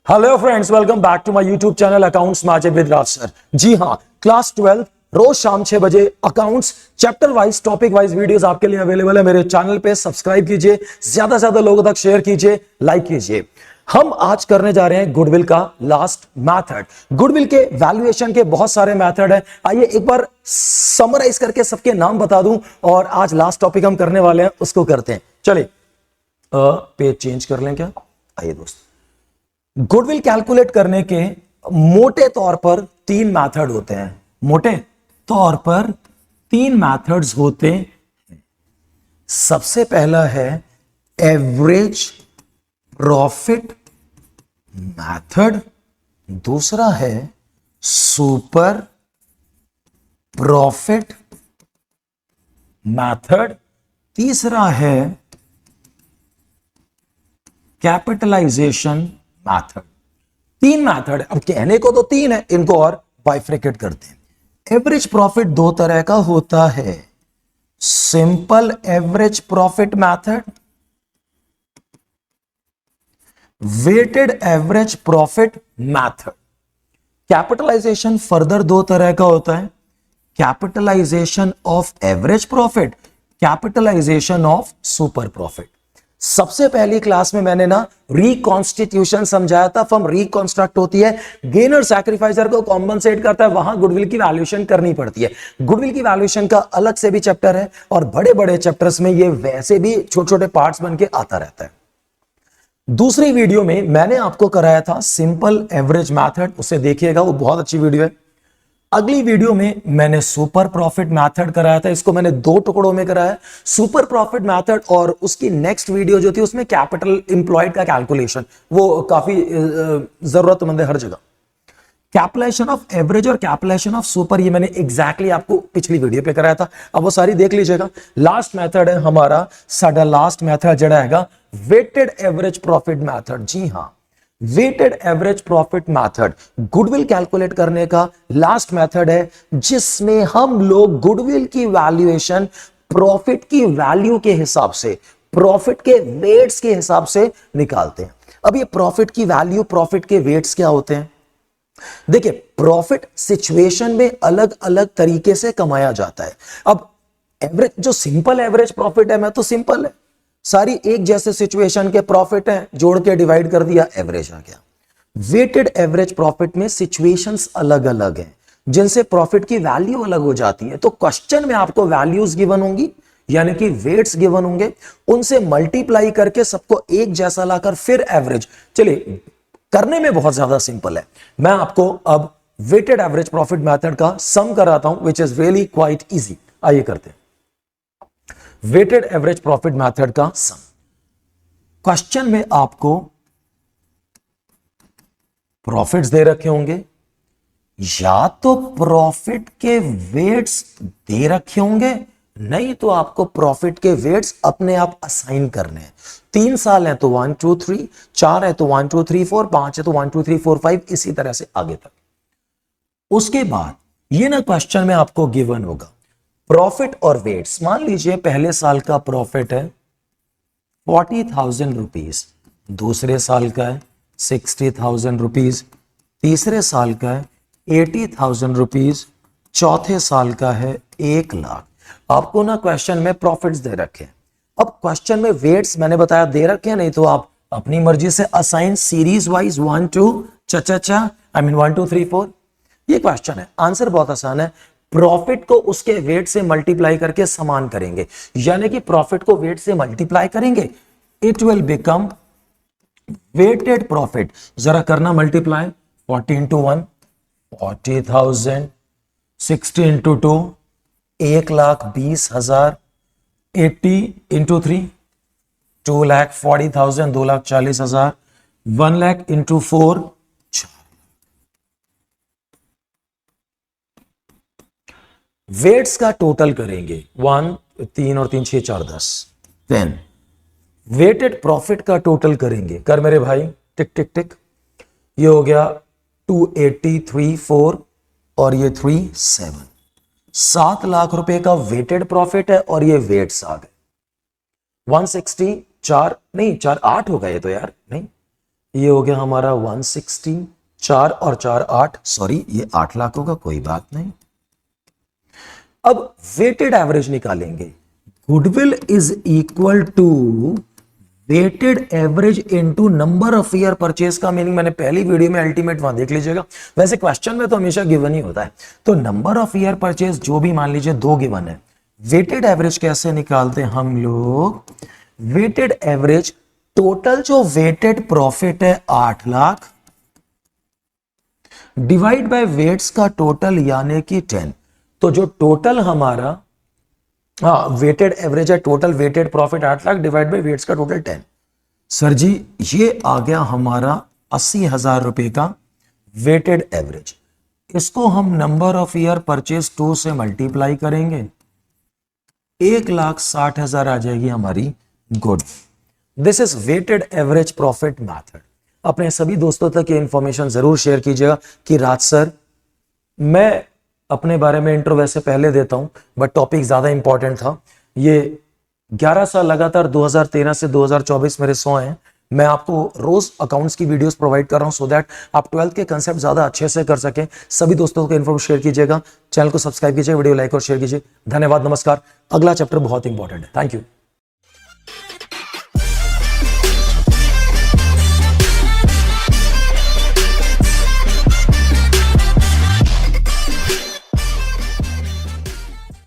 Hello friends, welcome back to my YouTube channel accounts magic with Raj sir. जी हाँ, class 12 रोज शाम 6 बजे accounts chapter wise topic wise videos आपके लिए अवेलेबल है मेरे चैनल पे। सब्सक्राइब कीजिए, ज्यादा से ज्यादा लोगों तक शेयर कीजिए, लाइक कीजिए। हम आज करने जा रहे हैं गुडविल का लास्ट मैथड। गुडविल के वैल्यूएशन के बहुत सारे मैथड है। आइए एक बार समराइज करके सबके नाम बता दूं और आज लास्ट टॉपिक हम करने वाले हैं उसको करते हैं। चलिए पेज चेंज कर लें क्या। आइए दोस्त, गुडविल कैलकुलेट करने के मोटे तौर पर तीन मेथड होते हैं। मोटे तौर पर तीन मेथड्स होते हैं। सबसे पहला है एवरेज प्रॉफिट मेथड, दूसरा है सुपर प्रॉफिट मेथड, तीसरा है कैपिटलाइजेशन मैथड। तीन मैथड है। अब कहने को तो तीन है, इनको और बाइफ्रिकेट करते हैं। एवरेज प्रॉफिट दो तरह का होता है, simple average profit method, weighted average profit method. Capitalisation further दो तरह का होता है, capitalisation of average profit, capitalisation of super profit. सबसे पहली क्लास में मैंने ना रिकॉन्स्टिट्यूशन समझाया था। फर्म रिकॉन्स्ट्रक्ट होती है, गेनर सैक्रिफाइसर को कॉम्पनसेट करता है, वहां गुडविल की वैल्यूएशन करनी पड़ती है। गुडविल की वैल्यूएशन का अलग से भी चैप्टर है और बड़े बड़े चैप्टर्स में ये वैसे भी छोटे छोटे पार्ट्स बन के आता रहता है। दूसरी वीडियो में मैंने आपको कराया था सिंपल एवरेज मैथड, उसे देखिएगा, वो बहुत अच्छी वीडियो है। अगली वीडियो में मैंने सुपर प्रॉफिट मेथड कराया था, इसको मैंने दो टुकड़ों में कराया, सुपर प्रॉफिट मेथड और उसकी नेक्स्ट वीडियो जो थी उसमें कैपिटल एम्प्लॉयड का कैलकुलेशन, वो काफी जरूरतमंद है हर जगह। कैलकुलेशन ऑफ एवरेज और कैलकुलेशन ऑफ सुपर ये मैंने एग्जैक्टली आपको पिछली वीडियो पे कराया था, अब वो सारी देख लीजिएगा। लास्ट मेथड है हमारा, साडा लास्ट मेथड जड़ा हैगा वेटेड एवरेज प्रॉफिट मेथड। जी हां, weighted average profit method goodwill calculate करने का लास्ट मेथड है, जिसमें हम लोग गुडविल की वैल्यूएशन प्रॉफिट की वैल्यू के हिसाब से, प्रॉफिट के वेट्स के हिसाब से निकालते हैं। अब ये प्रॉफिट की वैल्यू, प्रॉफिट के वेट्स क्या होते हैं? देखिए, प्रॉफिट सिचुएशन में अलग अलग तरीके से कमाया जाता है। अब एवरेज जो सिंपल एवरेज प्रॉफिट है, मैं तो सिंपल है, सारी एक जैसे सिचुएशन के प्रॉफिट हैं, जोड़ के डिवाइड कर दिया, एवरेज आ गया। वेटेड एवरेज प्रॉफिट में सिचुएशंस अलग अलग हैं, जिनसे प्रॉफिट की वैल्यू अलग हो जाती है। तो क्वेश्चन में आपको वैल्यूज गिवन होंगी, यानी कि वेट्स गिवन होंगे, उनसे मल्टीप्लाई करके सबको एक जैसा लाकर फिर एवरेज। चलिए, करने में बहुत ज्यादा सिंपल है। मैं आपको अब वेटेड एवरेज प्रॉफिट मेथड का सम कराता हूं, which is really quite easy. आइए करते हैं वेटेड एवरेज प्रॉफिट मेथड का सम। क्वेश्चन में आपको प्रॉफिट्स दे रखे होंगे, या तो प्रॉफिट के वेट्स दे रखे होंगे, नहीं तो आपको प्रॉफिट के वेट्स अपने आप असाइन करने हैं। 3 साल है तो 1 2 3, 4 है तो 1 2 3 4, 5 है तो 1 2 3 4 5, इसी तरह से आगे तक। उसके बाद ये ना क्वेश्चन में आपको गिवन होगा प्रॉफिट और वेट्स। मान लीजिए पहले साल का प्रॉफिट है 40,000 रुपीज, दूसरे साल का है 60,000 रुपीज, तीसरे साल का है 80,000 रुपीज, चौथे साल का है 1 लाख। आपको ना क्वेश्चन में प्रॉफिट्स दे रखे हैं। अब क्वेश्चन में वेट्स मैंने बताया दे रखे हैं, नहीं तो आप अपनी मर्जी से असाइन सीरीज वाइज 1 2 चा आई मीन 1 2 3 4। ये क्वेश्चन है, आंसर बहुत आसान है। प्रॉफिट को उसके वेट से मल्टीप्लाई करके समान करेंगे, यानी कि प्रॉफिट को वेट से मल्टीप्लाई करेंगे, it will become weighted profit. जरा करना multiply, 40 into 1 40,000, 60 into 2 1,20,000, 80 into 3 2,40,000, 2,40,000, 1 lakh into 4 weights का टोटल करेंगे 1 3 और 3 6 4 10, देन वेटेड प्रॉफिट का टोटल करेंगे। कर मेरे भाई, टिक टिक टिक, ये हो गया 283 4 और ये 3 7, 7 लाख रुपए का वेटेड प्रॉफिट है और ये वेट्स आ गए 160 4 नहीं 4 8 हो गए तो यार नहीं ये हो गया हमारा 160, 4 और 4 8, सॉरी ये 8 लाख होगा, कोई बात नहीं। अब वेटेड एवरेज निकालेंगे। Goodwill is equal to weighted average into number of year purchase का मीनिंग मैंने पहली वीडियो में अल्टीमेट वहां देख लीजिएगा। वैसे क्वेश्चन में तो हमेशा गिवन ही होता है। तो नंबर ऑफ ईयर परचेज जो भी मान लीजिए 2 गिवन है। वेटेड एवरेज कैसे निकालते हैं हम लोग? वेटेड एवरेज, टोटल जो वेटेड प्रॉफिट है 8 लाख डिवाइड बाय वेट्स का टोटल यानी कि 10। तो जो टोटल हमारा वेटेड एवरेज है, total weighted profit 8 lakh divide by weights का टोटल 10। सर जी ये आ गया हमारा 80,000 रुपए का वेटेड एवरेज। इसको हम नंबर ऑफ ईयर परचेज 2 से मल्टीप्लाई करेंगे, 1,60,000 आ जाएगी हमारी good. This is weighted average profit method. अपने सभी दोस्तों तक ये इंफॉर्मेशन जरूर शेयर कीजिएगा कि राज सर, मैं अपने बारे में इंट्रो वैसे पहले देता हूं बट टॉपिक ज्यादा इंपॉर्टेंट था। ये 11 साल लगातार 2013 से 2024 मेरे 100 हैं। मैं आपको रोज अकाउंट्स की वीडियोस प्रोवाइड कर रहा हूं सो दैट आप 12th के कंसेप्ट ज्यादा अच्छे से कर सकें। सभी दोस्तों को इन्फॉर्मेशन शेयर कीजिएगा, चैनल को सब्सक्राइब कीजिए, वीडियो लाइक और शेयर कीजिए। धन्यवाद, नमस्कार। अगला चैप्टर बहुत इंपॉर्टेंट है। Thank you.